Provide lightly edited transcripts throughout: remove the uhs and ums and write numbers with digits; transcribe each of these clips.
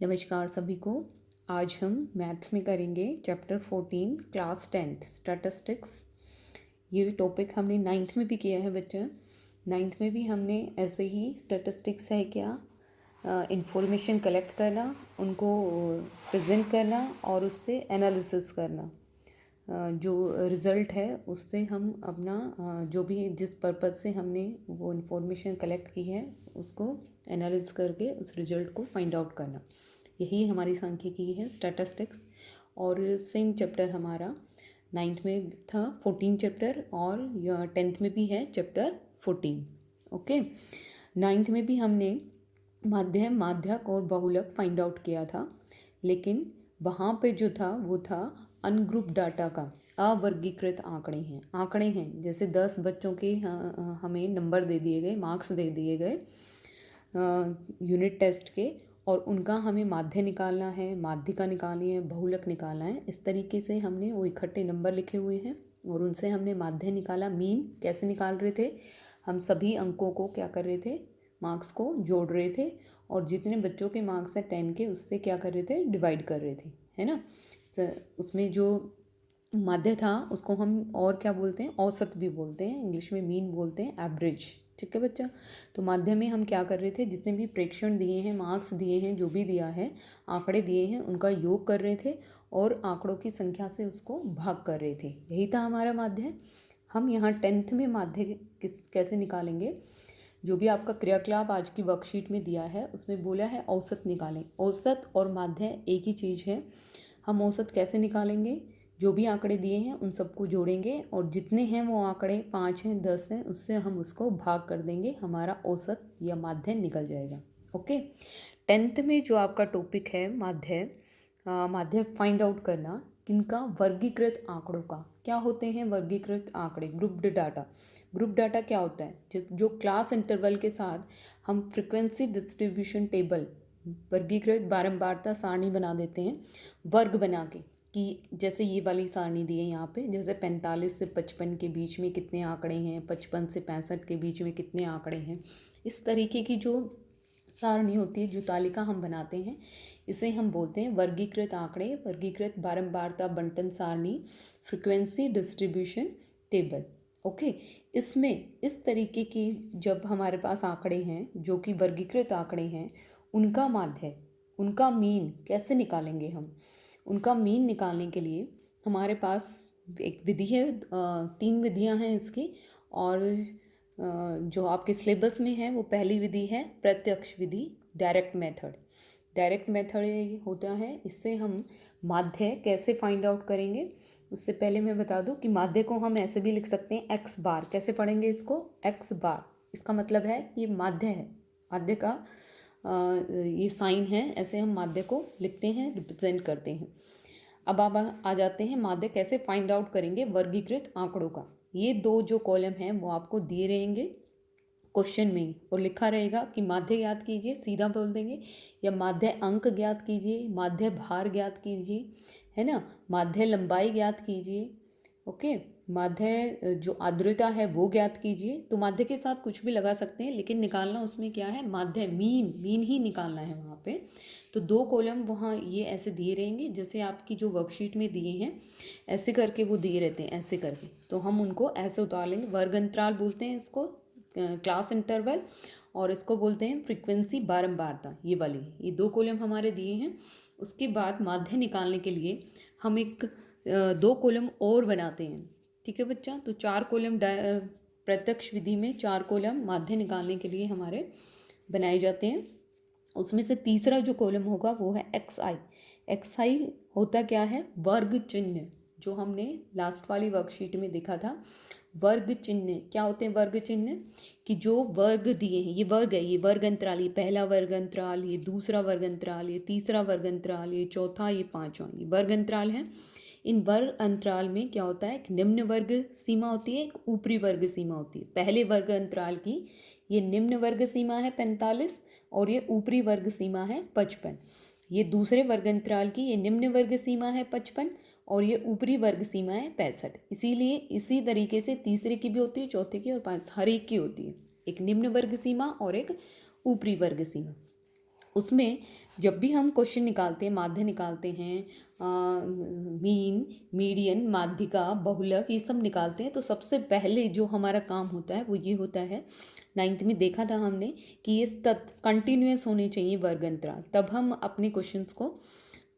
नमस्कार सभी को। आज हम मैथ्स में करेंगे चैप्टर 14 क्लास 10th स्टैटिस्टिक्स। ये टॉपिक हमने नाइन्थ में भी किया है बच्चा। नाइन्थ में भी हमने ऐसे ही स्टैटिस्टिक्स है क्या, इंफॉर्मेशन कलेक्ट करना, उनको प्रेजेंट करना और उससे एनालिसिस करना। जो रिज़ल्ट है उससे हम अपना जो भी जिस पर्पज़ से हमने वो इन्फॉर्मेशन कलेक्ट की है उसको एनालिसिस करके उस रिज़ल्ट को फाइंड आउट करना, यही हमारी सांख्यिकी है स्टैटिस्टिक्स। और सेम चैप्टर हमारा नाइन्थ में था 14 चैप्टर और 10th में भी है चैप्टर 14। ओके, नाइन्थ में भी हमने माध्यम, माध्यक और बहुलक फाइंड आउट किया था, लेकिन वहाँ पे जो था वो था अनग्रुप डाटा का। अवर्गीकृत आंकड़े हैं जैसे 10 बच्चों के हमें नंबर दे दिए गए, मार्क्स दे दिए गए यूनिट टेस्ट के, और उनका हमें माध्य निकालना है, माध्यिका निकालनी है, बहुलक निकालना है। इस तरीके से हमने वो इकट्ठे नंबर लिखे हुए हैं और उनसे हमने माध्य निकाला। मीन कैसे निकाल रहे थे, हम सभी अंकों को क्या कर रहे थे, मार्क्स को जोड़ रहे थे और जितने बच्चों के मार्क्स हैं 10 के उससे क्या कर रहे थे, डिवाइड कर रहे थे, है ना। उसमें जो माध्य था उसको हम और क्या बोलते हैं, औसत भी बोलते हैं, इंग्लिश में मीन बोलते हैं, एवरेज। ठीक है बच्चा। तो माध्यम में हम क्या कर रहे थे, जितने भी प्रेक्षण दिए हैं, मार्क्स दिए हैं, जो भी दिया है, आंकड़े दिए हैं, उनका योग कर रहे थे और आंकड़ों की संख्या से उसको भाग कर रहे थे। यही था हमारा माध्य। हम यहाँ 10th में माध्य कैसे निकालेंगे, जो भी आपका क्रियाकलाप आज की वर्कशीट में दिया है उसमें बोला है औसत निकालें। औसत और माध्य एक ही चीज़ है। हम औसत कैसे निकालेंगे, जो भी आंकड़े दिए हैं उन सबको जोड़ेंगे और जितने हैं वो आंकड़े 5 हैं, 10 हैं, उससे हम उसको भाग कर देंगे, हमारा औसत या माध्य निकल जाएगा। ओके, 10th में जो आपका टॉपिक है माध्य, माध्य फाइंड आउट करना किनका, वर्गीकृत आंकड़ों का। क्या होते हैं वर्गीकृत आंकड़े, ग्रुप्ड डाटा। ग्रुप डाटा क्या होता है, जो क्लास इंटरवल के साथ हम फ्रिक्वेंसी डिस्ट्रीब्यूशन टेबल, वर्गीकृत बारंबारता सारणी बना देते हैं वर्ग बना के, कि जैसे ये वाली सारणी दी है यहाँ पे, जैसे 45 से 55 के बीच में कितने आंकड़े हैं, 55 से 65 के बीच में कितने आंकड़े हैं। इस तरीके की जो सारणी होती है, जो तालिका हम बनाते हैं, इसे हम बोलते हैं वर्गीकृत आंकड़े, वर्गीकृत बारंबारता बंटन सारणी, फ्रिक्वेंसी डिस्ट्रीब्यूशन टेबल। ओके, इसमें इस तरीके की जब हमारे पास आंकड़े हैं जो कि वर्गीकृत आंकड़े हैं, उनका माध्य, उनका मीन कैसे निकालेंगे हम। उनका मीन निकालने के लिए हमारे पास एक विधि है, 3 विधियां हैं इसकी। और जो आपके सिलेबस में है वो पहली विधि है प्रत्यक्ष विधि, डायरेक्ट मेथड। डायरेक्ट मेथड ये होता है, इससे हम माध्य कैसे फाइंड आउट करेंगे। उससे पहले मैं बता दूं कि माध्य को हम ऐसे भी लिख सकते हैं एक्स बार। कैसे पढ़ेंगे इसको, एक्स बार, इसका मतलब है कि ये माध्य है, माध्य का ये साइन है, ऐसे हम माध्य को लिखते हैं, रिप्रेजेंट करते हैं। अब आप आ जाते हैं माध्य कैसे फाइंड आउट करेंगे वर्गीकृत आंकड़ों का। ये दो जो कॉलम हैं वो आपको दिए रहेंगे क्वेश्चन में ही, और लिखा रहेगा कि माध्य ज्ञात कीजिए, सीधा बोल देंगे, या माध्य अंक ज्ञात कीजिए, माध्य भार ज्ञात कीजिए, है ना, माध्य लंबाई ज्ञात कीजिए। ओके, माध्य जो आर्द्रता है वो ज्ञात कीजिए। तो माध्य के साथ कुछ भी लगा सकते हैं, लेकिन निकालना उसमें क्या है, माध्य मीन ही निकालना है वहाँ पे। तो 2 कॉलम वहाँ ये ऐसे दिए रहेंगे, जैसे आपकी जो वर्कशीट में दिए हैं ऐसे करके वो दिए रहते हैं, ऐसे करके। तो हम उनको ऐसे उतार लेंगे। वर्ग अंतराल बोलते हैं इसको, क्लास इंटरवल, और इसको बोलते हैं फ्रीक्वेंसी बारंबारता। ये वाली, ये 2 कॉलम हमारे दिए हैं। उसके बाद माध्य निकालने के लिए हम एक 2 कॉलम और बनाते हैं। ठीक है बच्चा, तो 4 कॉलम प्रत्यक्ष विधि में 4 कॉलम माध्य निकालने के लिए हमारे बनाए जाते हैं। उसमें से तीसरा जो कॉलम होगा वो है एक्स आई। एक्स आई होता क्या है, वर्ग चिन्ह, जो हमने लास्ट वाली वर्कशीट में देखा था। वर्ग चिन्ह क्या होते हैं, वर्ग चिन्ह कि जो वर्ग दिए हैं, ये वर्ग है, ये वर्ग अंतराल, ये पहला वर्ग अंतराल, ये दूसरा वर्ग अंतराल, ये तीसरा वर्ग अंतराल, ये चौथा, ये पांचवा, ये वर्ग अंतराल है। इन वर्ग अंतराल में क्या होता है, एक निम्न वर्ग सीमा होती है, एक ऊपरी वर्ग सीमा होती है। पहले वर्ग अंतराल की ये निम्न वर्ग सीमा है 45 और ये ऊपरी वर्ग सीमा है 55। ये दूसरे वर्ग अंतराल की ये निम्न वर्ग सीमा है 55 और ये ऊपरी वर्ग सीमा है 65। इसीलिए इसी तरीके से तीसरे की भी होती है, चौथे की और पाँच, हर एक की होती है, एक निम्न वर्ग सीमा और एक ऊपरी वर्ग सीमा। उसमें जब भी हम क्वेश्चन निकालते हैं, माध्य निकालते हैं, मीन, मीडियन, माध्यिका, बहुलक, ये सब निकालते हैं, तो सबसे पहले जो हमारा काम होता है वो ये होता है, 9th में देखा था हमने कि ये तत्व कंटिन्यूअस होने चाहिए वर्ग अंतराल, तब हम अपने क्वेश्चंस को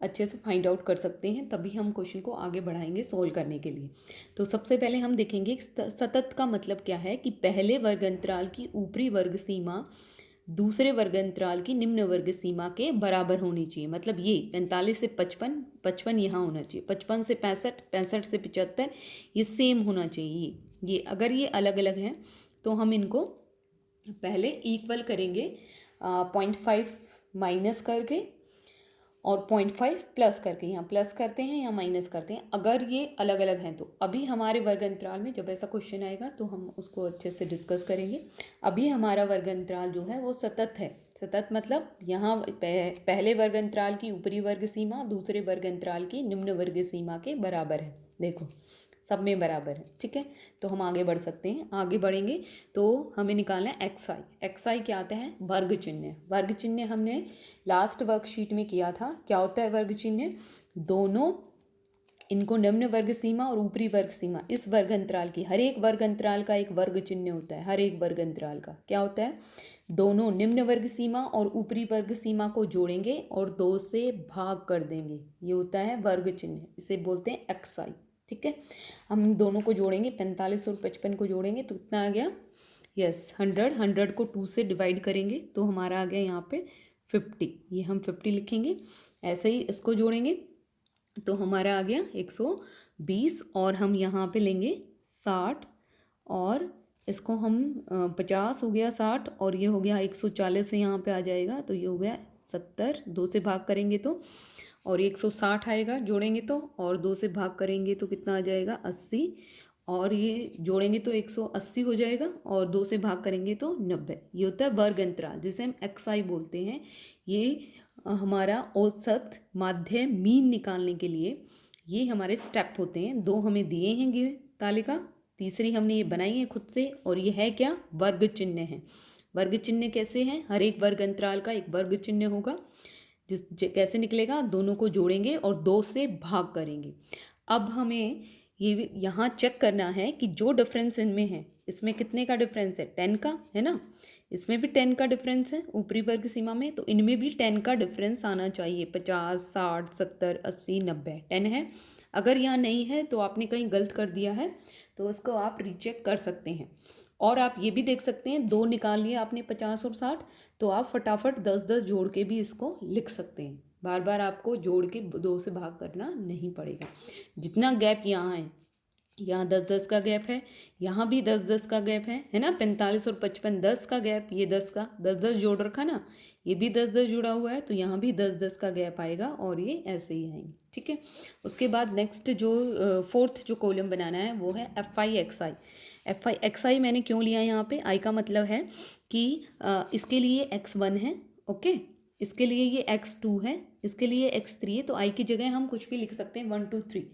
अच्छे से फाइंड आउट कर सकते हैं, तभी हम क्वेश्चन को आगे बढ़ाएंगे सोल्व करने के लिए। तो सबसे पहले हम देखेंगे सतत का मतलब क्या है कि पहले वर्ग अंतराल की ऊपरी वर्ग सीमा दूसरे वर्ग अंतराल की निम्न वर्ग सीमा के बराबर होनी चाहिए। मतलब ये 45 से 55, 55 यहाँ होना चाहिए, 55 से 65, 65 से 75, ये सेम होना चाहिए। ये अगर ये अलग अलग हैं तो हम इनको पहले इक्वल करेंगे, 0.5 माइनस करके और 0.5 प्लस करके, यहाँ प्लस करते हैं या माइनस करते हैं अगर ये अलग अलग हैं तो। अभी हमारे वर्ग अंतराल में जब ऐसा क्वेश्चन आएगा तो हम उसको अच्छे से डिस्कस करेंगे। अभी हमारा वर्ग अंतराल जो है वो सतत है। सतत मतलब यहाँ पहले वर्ग अंतराल की ऊपरी वर्ग सीमा दूसरे वर्ग अंतराल की निम्न वर्ग सीमा के बराबर है। देखो सब में बराबर है, ठीक है। तो हम आगे बढ़ सकते हैं। आगे बढ़ेंगे तो हमें निकालना है एक्स आई। एक्स आई क्या आता है? वर्ग चिन्ह। वर्ग चिन्ह हमने लास्ट वर्कशीट में किया था। क्या होता है वर्ग चिन्ह? दोनों इनको निम्न वर्ग सीमा और ऊपरी वर्ग सीमा, इस वर्ग अंतराल की, हर एक वर्ग अंतराल का एक वर्ग चिन्ह होता है। हर एक वर्ग अंतराल का क्या होता है? दोनों निम्न वर्ग सीमा और ऊपरी वर्ग सीमा को जोड़ेंगे और 2 से भाग कर देंगे, ये होता है वर्ग चिन्ह। इसे बोलते हैं एक्स आई, ठीक है। हम दोनों को जोड़ेंगे, 45 और 55 को जोड़ेंगे तो कितना आ गया? यस 100। 100 को 2 से डिवाइड करेंगे तो हमारा आ गया यहाँ पे 50। ये हम 50 लिखेंगे। ऐसे ही इसको जोड़ेंगे तो हमारा आ गया 120 और हम यहाँ पे लेंगे 60 और इसको हम 50 हो गया 60 और ये हो गया 140 से यहाँ पे आ जाएगा तो ये हो गया 70। 2 से भाग करेंगे तो और 160 आएगा जोड़ेंगे तो, और 2 से भाग करेंगे तो कितना आ जाएगा? 80 और ये जोड़ेंगे तो 180 हो जाएगा और 2 से भाग करेंगे तो 90। ये होता है वर्ग अंतराल जिसे हम एक्स आई बोलते हैं। ये हमारा औसत, माध्य, मीन निकालने के लिए ये हमारे स्टेप होते हैं। 2 हमें दिए हैं तालिका, तीसरी हमने ये बनाई है खुद से और ये है क्या? वर्ग चिन्ह है। वर्ग चिन्ह कैसे हैं? हर एक वर्ग अंतराल का एक वर्ग चिन्ह होगा। कैसे निकलेगा? दोनों को जोड़ेंगे और 2 से भाग करेंगे। अब हमें ये यहाँ चेक करना है कि जो डिफरेंस इनमें है, इसमें कितने का डिफरेंस है? 10 का है ना। इसमें भी 10 का डिफरेंस है ऊपरी वर्ग सीमा में, तो इनमें भी 10 का डिफरेंस आना चाहिए। 50, 60, 70, 80, 90 10 है। अगर यहाँ नहीं है तो आपने कहीं गलत कर दिया है, तो उसको आप रीचेक कर सकते हैं। और आप ये भी देख सकते हैं, 2 निकाल लिए आपने 50 और 60, तो आप फटाफट 10-10 जोड़ के भी इसको लिख सकते हैं। बार बार आपको जोड़ के 2 से भाग करना नहीं पड़ेगा। जितना गैप यहाँ है, यहाँ 10-10 का गैप है, यहाँ भी 10-10 का गैप है ना। 45 और 55 10 का गैप, ये 10 का 10-10 जोड़ रखा ना, ये भी 10-10 जुड़ा हुआ है तो यहाँ भी 10-10 का गैप आएगा और ये ऐसे ही आएंगे, ठीक है। उसके बाद नेक्स्ट जो 4th जो कॉलम बनाना है वो है F I X I. F I X I मैंने क्यों लिया यहाँ पे? आई का मतलब है कि इसके लिए x1 है, ओके, इसके लिए ये x2 है, इसके लिए x3 है, तो आई की जगह हम कुछ भी लिख सकते हैं 1 2 3।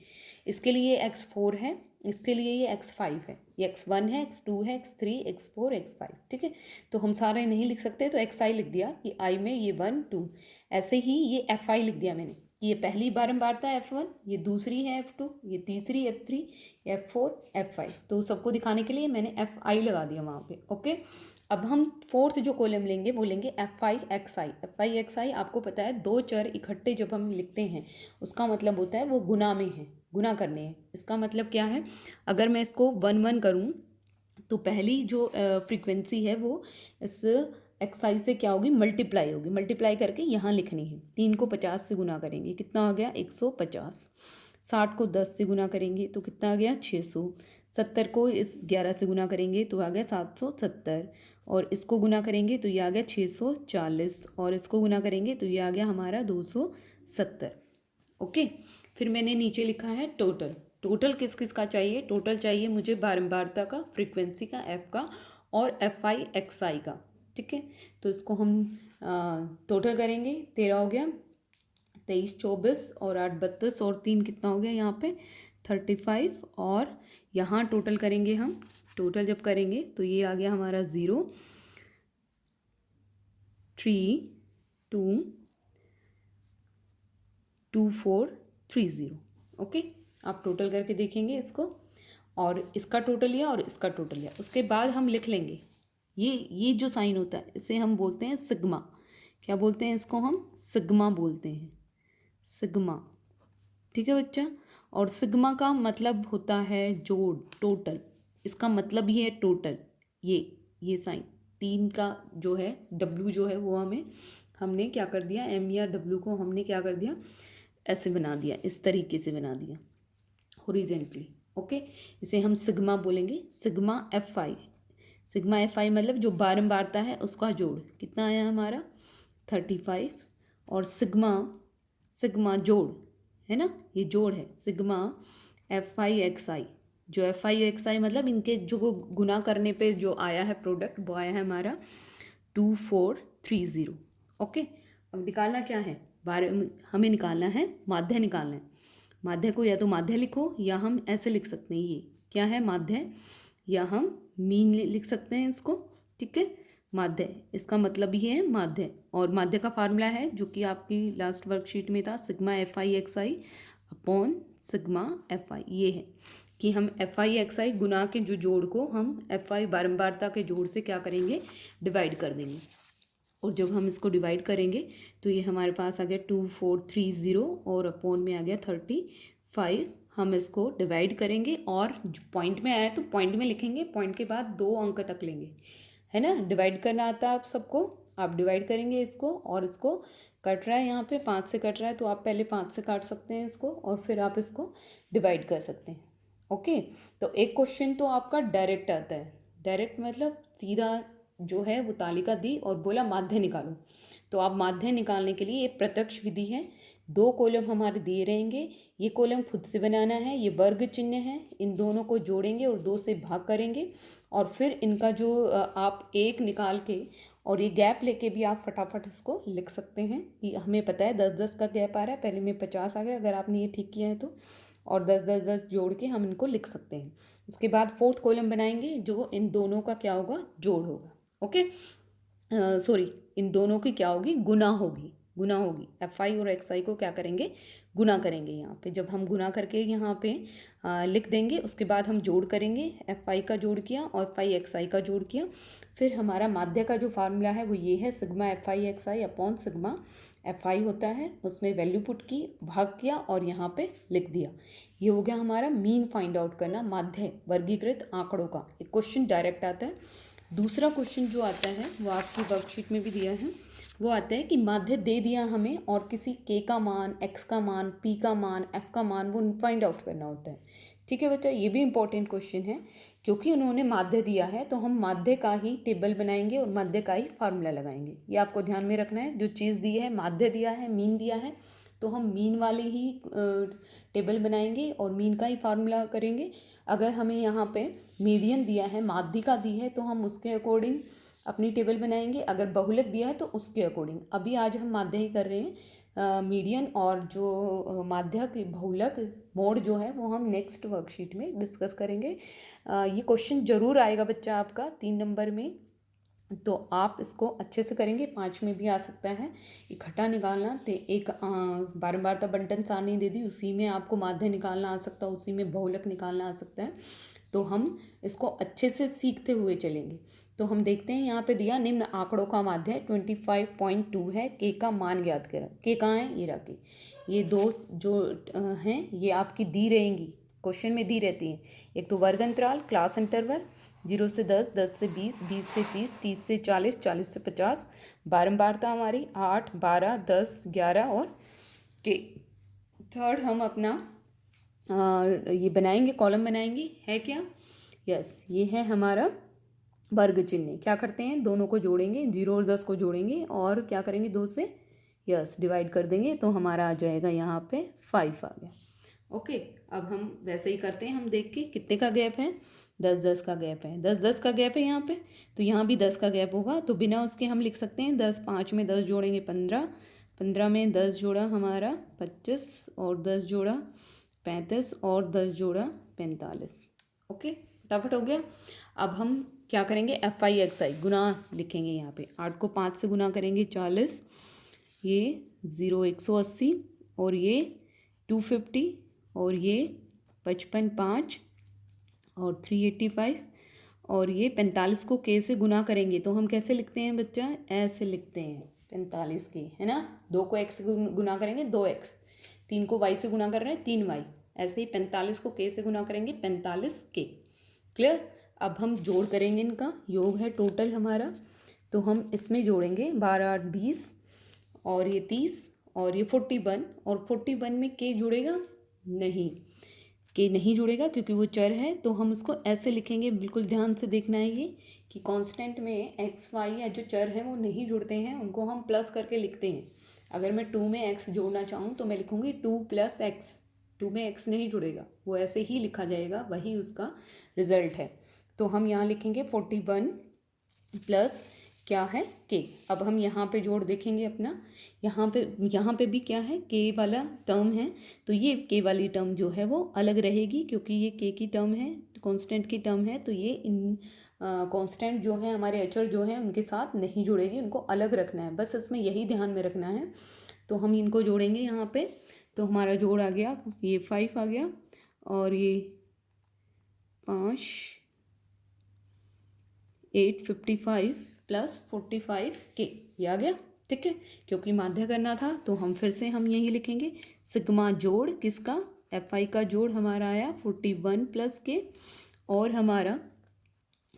इसके लिए x4 है, इसके लिए ये x5 है, ये x1 है, x2 है, x3, x4, x5, ठीक है। तो हम सारे नहीं लिख सकते तो xi लिख दिया कि i में ये 1 2। ऐसे ही ये fi लिख दिया मैंने कि ये पहली बारंबारता है f1, ये दूसरी है f2, ये तीसरी f3, f4, f5। तो सबको दिखाने के लिए मैंने fi लगा दिया वहाँ पे, ओके। अब हम 4th जो कॉलम लेंगे वो लेंगे F I X I. F I X I आपको पता है 2 चर इकट्ठे जब हम लिखते हैं उसका मतलब होता है वो गुना में है, गुना करने हैं। इसका मतलब क्या है? अगर मैं इसको 1 1 करूँ तो पहली जो फ्रीक्वेंसी है वो इस एक्स आई से क्या होगी? मल्टीप्लाई होगी। मल्टीप्लाई करके यहाँ लिखनी है। 3 को 50 से गुना करेंगे, कितना आ गया? 150। 60 को 10 से गुना करेंगे तो कितना आ गया? 600। 70 को इस 11 से गुना करेंगे तो आ गया 770 और इसको गुना करेंगे तो ये आ गया 640 और इसको गुना करेंगे तो ये आ गया हमारा 270, ओके। फिर मैंने नीचे लिखा है टोटल। टोटल किस किस का चाहिए? टोटल चाहिए मुझे बारंबारता का, फ्रीक्वेंसी का, एफ का और एफ आई एक्स आई का, ठीक है। तो इसको हम टोटल करेंगे। 13 हो गया, 23 24 और 8 32 और 3 कितना हो गया यहाँ पे? 35। और यहाँ टोटल करेंगे हम। टोटल जब करेंगे तो ये आ गया हमारा 0 3 22430। ओके, आप टोटल करके देखेंगे इसको, और इसका टोटल लिया और इसका टोटल लिया। उसके बाद हम लिख लेंगे ये जो साइन होता है इसे हम बोलते हैं सिग्मा। क्या बोलते हैं इसको? हम सिग्मा बोलते हैं, सिग्मा। ठीक है बच्चा। और सिग्मा का मतलब होता है जोड़, टोटल। इसका मतलब ही है टोटल। ये साइन 3 का जो है डब्ल्यू जो है वो हमने क्या कर दिया, एम या डब्ल्यू को हमने क्या कर दिया, ऐसे बना दिया, इस तरीके से बना दिया हॉरिजेंटली। ओके, इसे हम सिग्मा बोलेंगे, सिग्मा एफ आई। सिग्मा एफ आई मतलब जो बारंबारता है उसका जोड़। कितना आया हमारा? 35। और सिग्मा जोड़ है ना, ये जोड़ है सिग्मा एफ आई एक्स आई। जो एफ आई एक्स आई मतलब इनके जो गुना करने पे जो आया है प्रोडक्ट, वो आया है हमारा 2430। ओके, अब निकालना क्या है? हमें निकालना है माध्य, निकालना है माध्य को। या तो माध्य लिखो या हम ऐसे लिख सकते हैं, ये क्या है माध्य, या हम मीन लिख सकते हैं इसको। ठीक है, माध्य, इसका मतलब ही है माध्य। और माध्य का फार्मूला है जो कि आपकी लास्ट वर्कशीट में था, sigma F I X I upon sigma F आई। ये है कि हम एफ आई एक्स आई गुना के जो जोड़ को हम एफ आई बारंबारता के जोड़ से क्या करेंगे, डिवाइड कर देंगे। और जब हम इसको डिवाइड करेंगे तो ये हमारे पास आ गया 2430 और अपॉन में आ गया 35। हम इसको डिवाइड करेंगे और पॉइंट में आया तो पॉइंट में लिखेंगे, पॉइंट के बाद 2 अंक तक लेंगे, है ना। डिवाइड करना आता है आप सबको, आप डिवाइड करेंगे इसको, और इसको कट रहा है यहाँ पे 5 से कट रहा है तो आप पहले 5 से काट सकते हैं इसको, और फिर आप इसको डिवाइड कर सकते हैं। ओके, तो एक क्वेश्चन तो आपका डायरेक्ट आता है, डायरेक्ट मतलब सीधा जो है वो तालिका दी और बोला माध्य निकालो। तो आप माध्य निकालने के लिए ये प्रत्यक्ष विधि है। 2 कॉलम हमारे दिए रहेंगे, ये कॉलम खुद से बनाना है, ये वर्ग चिन्ह है, इन दोनों को जोड़ेंगे और 2 से भाग करेंगे, और फिर इनका जो आप एक निकाल के और ये गैप लेके भी आप फटाफट इसको लिख सकते हैं कि हमें पता है 10-10 का गैप आ रहा है, पहले में 50 आ गया अगर आपने ये ठीक किया है तो, और 10-10-10 जोड़ के हम इनको लिख सकते हैं। उसके बाद 4th कॉलम बनाएंगे जो इन दोनों का क्या होगा, जोड़ होगा। ओके, सॉरी, इन दोनों की क्या होगी, गुना होगी, गुना होगी। एफ आई और एक्स आई को क्या करेंगे, गुना करेंगे। यहाँ पे जब हम गुना करके यहाँ पे लिख देंगे, उसके बाद हम जोड़ करेंगे, एफ आई का जोड़ किया और एफ आई एक्स आई का जोड़ किया। फिर हमारा माध्य का जो फार्मूला है वो ये है, sigma F I X I upon sigma F आई होता है, उसमें वैल्यू पुट की, भाग किया और यहाँ पे लिख दिया। ये हो गया हमारा मीन फाइंड आउट करना, माध्य वर्गीकृत आंकड़ों का। एक क्वेश्चन डायरेक्ट आता है। दूसरा क्वेश्चन जो आता है वो आपकी वर्कशीट में भी दिया है, वो आता है कि माध्य दे दिया हमें और किसी के का मान, एक्स का मान, पी का मान, एफ का मान वो फाइंड आउट करना होता है। ठीक है बच्चा, ये भी इंपॉर्टेंट क्वेश्चन है क्योंकि उन्होंने माध्य दिया है तो हम माध्य का ही टेबल बनाएंगे और माध्य का ही फार्मूला लगाएंगे। ये आपको ध्यान में रखना है, जो चीज़ दी है, माध्य दिया है, मीन दिया है, तो हम मीन वाली ही टेबल बनाएंगे और मीन का ही फार्मूला करेंगे। अगर हमें यहाँ पे मीडियन दिया है, माध्यिका दी है, तो हम उसके अकॉर्डिंग अपनी टेबल बनाएंगे। अगर बहुलक दिया है तो उसके अकॉर्डिंग। अभी आज हम माध्य ही कर रहे हैं, मीडियन और जो माध्यक बहुलक मोड जो है वो हम नेक्स्ट वर्कशीट में डिस्कस करेंगे। ये क्वेश्चन जरूर आएगा बच्चा आपका 3 नंबर में, तो आप इसको अच्छे से करेंगे। 5 में भी आ सकता है। इकट्ठा निकालना तो एक बारंबारता बंटन सारणी दे दी, उसी में आपको माध्य निकालना आ सकता है, उसी में बहुलक निकालना आ सकता है। तो हम इसको अच्छे से सीखते हुए चलेंगे। तो हम देखते हैं यहाँ पे दिया, निम्न आंकड़ों का माध्य 25.2 है, के का मान ज्ञात करें। के कहाँ है, ये रखे, ये 2 जो हैं ये आपकी दी रहेंगी, क्वेश्चन में दी रहती हैं। एक तो वर्ग अंतराल, क्लास इंटरवल 0 से 10, 10 से 20, 20 से 30, 30 से 40, 40 से 50, बारंबारता हमारी 8, 12, 10, 11 और के। थर्ड हम अपना ये बनाएंगे, कॉलम बनाएंगे, है क्या, यस, ये है हमारा वर्ग चिन्ह। क्या करते हैं, दोनों को जोड़ेंगे, 0 और 10 को जोड़ेंगे और क्या करेंगे, 2 से यस डिवाइड कर देंगे, तो हमारा आ जाएगा यहाँ पे 5 आ गया। ओके, अब हम वैसे ही करते हैं, हम देख के कितने का गैप है, 10-10 का गैप है, 10-10 का गैप है यहाँ पे, तो यहाँ भी 10 का गैप होगा। तो बिना उसके हम लिख सकते हैं 10, 5 में 10 जोड़ेंगे 15, 15 में 10 जोड़ा हमारा 25 और 10 जोड़ा 35 और 10 जोड़ा 45। ओके, फटाफट हो गया। अब हम क्या करेंगे, एफ आई एक्स आई गुना लिखेंगे यहाँ पे, 8 को 5 से गुना करेंगे 40, ये 180 और ये 250 और ये 55 और 385 और ये 45 को के से गुना करेंगे तो हम कैसे लिखते हैं बच्चा, ऐसे लिखते हैं 45 के, है ना। 2 को x से गुना करेंगे 2x, 3 को y से गुना कर रहे हैं 3y, ऐसे ही 45 को k से गुना करेंगे 45 के। क्लियर। अब हम जोड़ करेंगे, इनका योग है टोटल हमारा, तो हम इसमें जोड़ेंगे 12 8 20 और ये 30 और ये 41 और 41 में के जुड़ेगा नहीं, के नहीं जुड़ेगा क्योंकि वो चर है। तो हम उसको ऐसे लिखेंगे, बिल्कुल ध्यान से देखना है ये कि कांस्टेंट में एक्स वाई या जो चर हैं वो नहीं जुड़ते हैं, उनको हम प्लस करके लिखते हैं। अगर मैं 2 में एक्स जोड़ना चाहूँ तो मैं लिखूँगी 2 + x, 2 में एक्स नहीं जुड़ेगा, वो ऐसे ही लिखा जाएगा, वही उसका रिजल्ट है। तो हम यहाँ लिखेंगे 41 प्लस क्या है के। अब हम यहाँ पे जोड़ देखेंगे अपना, यहाँ पे भी क्या है, के वाला टर्म है, तो ये के वाली टर्म जो है वो अलग रहेगी क्योंकि ये के की टर्म है, कांस्टेंट की टर्म है, तो ये इन कांस्टेंट जो है हमारे अचर जो हैं उनके साथ नहीं जुड़ेगी, उनको अलग रखना है, बस इसमें यही ध्यान में रखना है। तो हम इनको जोड़ेंगे यहाँ पे, तो हमारा जोड़ आ गया, ये 5 आ गया और ये 5 8 55 प्लस 45 के, ये आ गया। ठीक है, क्योंकि माध्य करना था तो हम फिर से हम यही लिखेंगे सिग्मा जोड़ किसका, एफ आई का जोड़ हमारा आया 41 प्लस के, और हमारा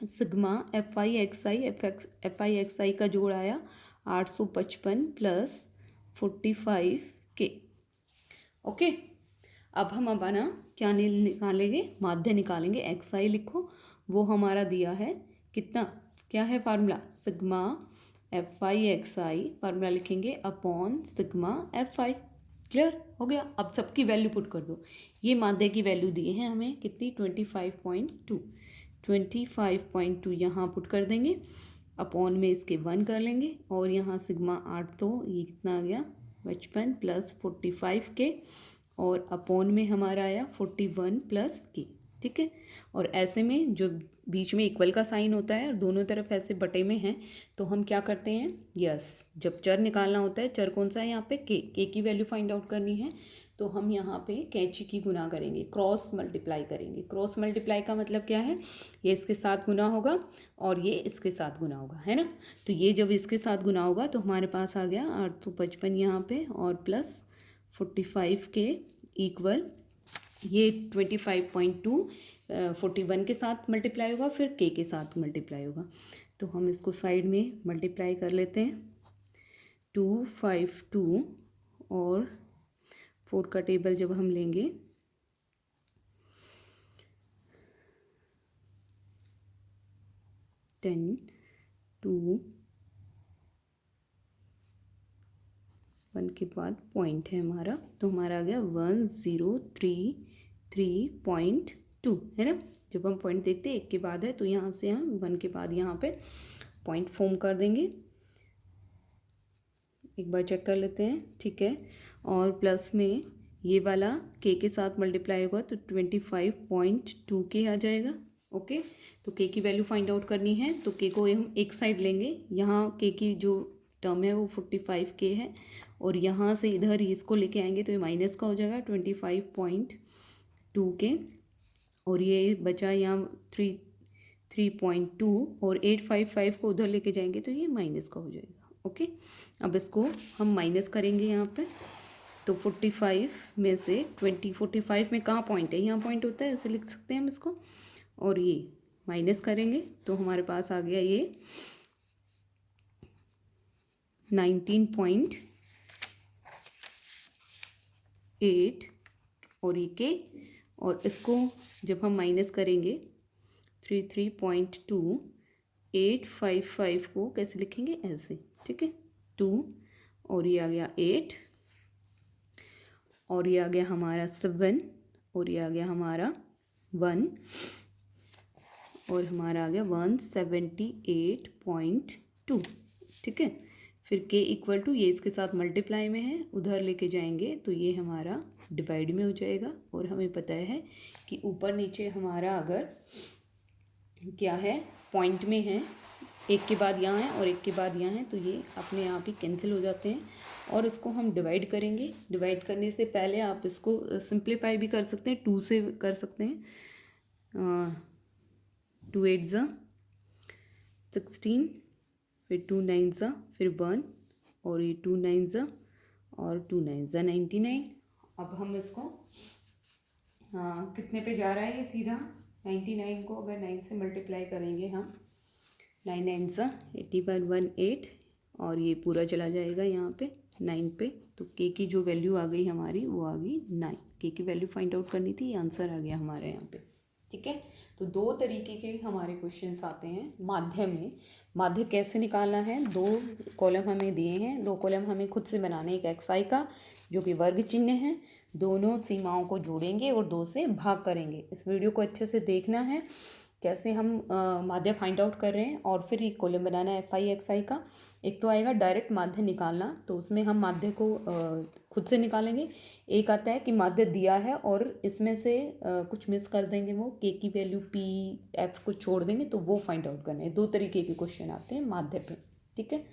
सिग्मा एफ आई एक्स आई का जोड़ आया 855 प्लस 45 के। ओके, अब हम अपना क्या निकालेंगे, माध्य निकालेंगे। एक्स आई लिखो, वो हमारा दिया है कितना, क्या है formula, sigma F I X I, formula लिखेंगे upon sigma F I. Clear हो गया। अब सबकी वैल्यू पुट कर दो, ये माध्य की वैल्यू दी है हमें कितनी 25.2 यहाँ पुट कर देंगे, अपॉन में इसके 1 कर लेंगे और यहाँ सिग्मा 8 तो ये कितना आ गया 55 प्लस 45 के, और अपॉन में हमारा आया 41 प्लस के। ठीक है, और ऐसे में जो बीच में इक्वल का साइन होता है और दोनों तरफ ऐसे बटे में है, तो हम क्या करते हैं, यस, जब चर निकालना होता है, चर कौन सा है यहाँ पे, के की वैल्यू फाइंड आउट करनी है, तो हम यहाँ पे कैंची की गुना करेंगे, क्रॉस मल्टीप्लाई करेंगे। क्रॉस मल्टीप्लाई का मतलब क्या है, ये इसके साथ गुना होगा और ये इसके साथ गुना होगा, है ना। तो ये जब इसके साथ गुना होगा तो हमारे पास आ गया 855 यहाँ पे और प्लस 45 के इक्वल ये 25.2 41 के साथ मल्टीप्लाई होगा, फिर के साथ मल्टीप्लाई होगा। तो हम इसको साइड में मल्टीप्लाई कर लेते हैं, 252 और 4 का टेबल जब हम लेंगे 10 2 1 के बाद पॉइंट है हमारा, तो हमारा आ गया 1033.2, है ना। जब हम पॉइंट देखते हैं एक के बाद है तो यहाँ से हम 1 के बाद यहाँ पे पॉइंट फॉर्म कर देंगे। एक बार चेक कर लेते हैं, ठीक है। और प्लस में ये वाला के साथ मल्टीप्लाई होगा तो 25.2 के आ जाएगा। ओके, तो के की वैल्यू फाइंड आउट करनी है तो के को हम एक साइड लेंगे, यहाँ के की जो टर्म है वो 45 के है और यहाँ से इधर इसको लेके आएंगे तो ये माइनस का हो जाएगा 25.2 के, और ये बचा यहाँ 3.2 और 855 को उधर लेके जाएंगे तो ये माइनस का हो जाएगा। ओके, अब इसको हम माइनस करेंगे यहाँ पे, तो 45 में से 45 में कहाँ पॉइंट है, यहाँ पॉइंट होता है, ऐसे लिख सकते हैं हम इसको, और ये माइनस करेंगे तो हमारे पास आ गया ये 19.8 और ये के, और इसको जब हम माइनस करेंगे 33.2 855 को कैसे लिखेंगे, ऐसे, ठीक है, 2 और ये आ गया 8 और ये आ गया हमारा 7 और ये आ गया हमारा 1 और हमारा आ गया 178.2, ठीक है। फिर के इक्वल टू ये इसके साथ मल्टीप्लाई में है, उधर लेके जाएंगे तो ये हमारा डिवाइड में हो जाएगा, और हमें पता है कि ऊपर नीचे हमारा अगर क्या है पॉइंट में है, एक के बाद यहाँ है और एक के बाद यहाँ है, तो ये अपने आप ही कैंसिल हो जाते हैं और इसको हम डिवाइड करेंगे। डिवाइड करने से पहले आप इसको सिंप्लीफाई भी कर सकते हैं, 2 से कर सकते हैं। 2 8 ज़ा 16, फिर 2 9 ज़ा फिर 1, और ये 2 9 ज़ा और 2 9 ज़ा 99। अब हम इसको कितने पे जा रहा है ये सीधा 99 को अगर 9 से मल्टीप्लाई करेंगे हम, 9 9 ज़ा 8118, और ये पूरा चला जाएगा यहाँ पे 9 पे। तो के की जो वैल्यू आ गई हमारी वो आ गई 9। के की वैल्यू फाइंड आउट करनी थी, ये आंसर आ गया हमारे यहाँ पे। ठीक है, तो 2 तरीके के हमारे क्वेश्चंस आते हैं माध्य में। माध्य कैसे निकालना है, 2 कॉलम हमें दिए हैं, 2 कॉलम हमें खुद से बनाने, एक xi का जो कि वर्ग चिन्ह है, दोनों सीमाओं को जोड़ेंगे और 2 से भाग करेंगे। इस वीडियो को अच्छे से देखना है कैसे हम माध्य फाइंड आउट कर रहे हैं, और फिर एक कॉलम बनाना है fi xi का। एक तो आएगा डायरेक्ट माध्य निकालना, तो उसमें हम माध्य को खुद से निकालेंगे। एक आता है कि माध्य दिया है और इसमें से कुछ मिस कर देंगे, वो के की वैल्यू p f को छोड़ देंगे, तो वो फाइंड आउट करना है। 2 तरीके के क्वेश्चन आते हैं माध्य पे। ठीक है,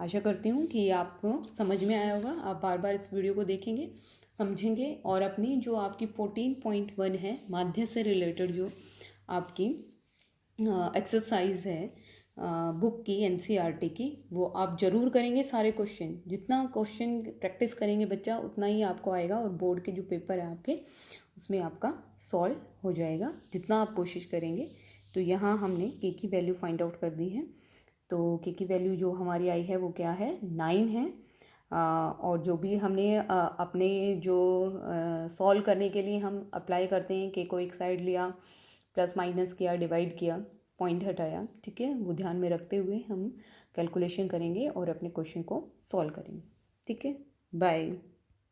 आशा करती हूँ कि आपको समझ में आया होगा। आप बार बार इस वीडियो को देखेंगे, समझेंगे, और अपनी जो आपकी 14.1 है माध्य से रिलेटेड जो आपकी एक्सरसाइज है बुक की एनसीईआरटी की, वो आप ज़रूर करेंगे। सारे क्वेश्चन, जितना क्वेश्चन प्रैक्टिस करेंगे बच्चा उतना ही आपको आएगा, और बोर्ड के जो पेपर है आपके उसमें आपका सॉल्व हो जाएगा जितना आप कोशिश करेंगे। तो यहाँ हमने के की वैल्यू फाइंड आउट कर दी है। तो के की वैल्यू जो हमारी आई है वो क्या है, 9 है। और जो भी हमने अपने जो सॉल्व करने के लिए हम अप्लाई करते हैं, के को एक साइड लिया, प्लस माइनस किया, डिवाइड किया, पॉइंट हटाया, ठीक है, वो ध्यान में रखते हुए हम कैलकुलेशन करेंगे और अपने क्वेश्चन को सॉल्व करेंगे। ठीक है, बाय।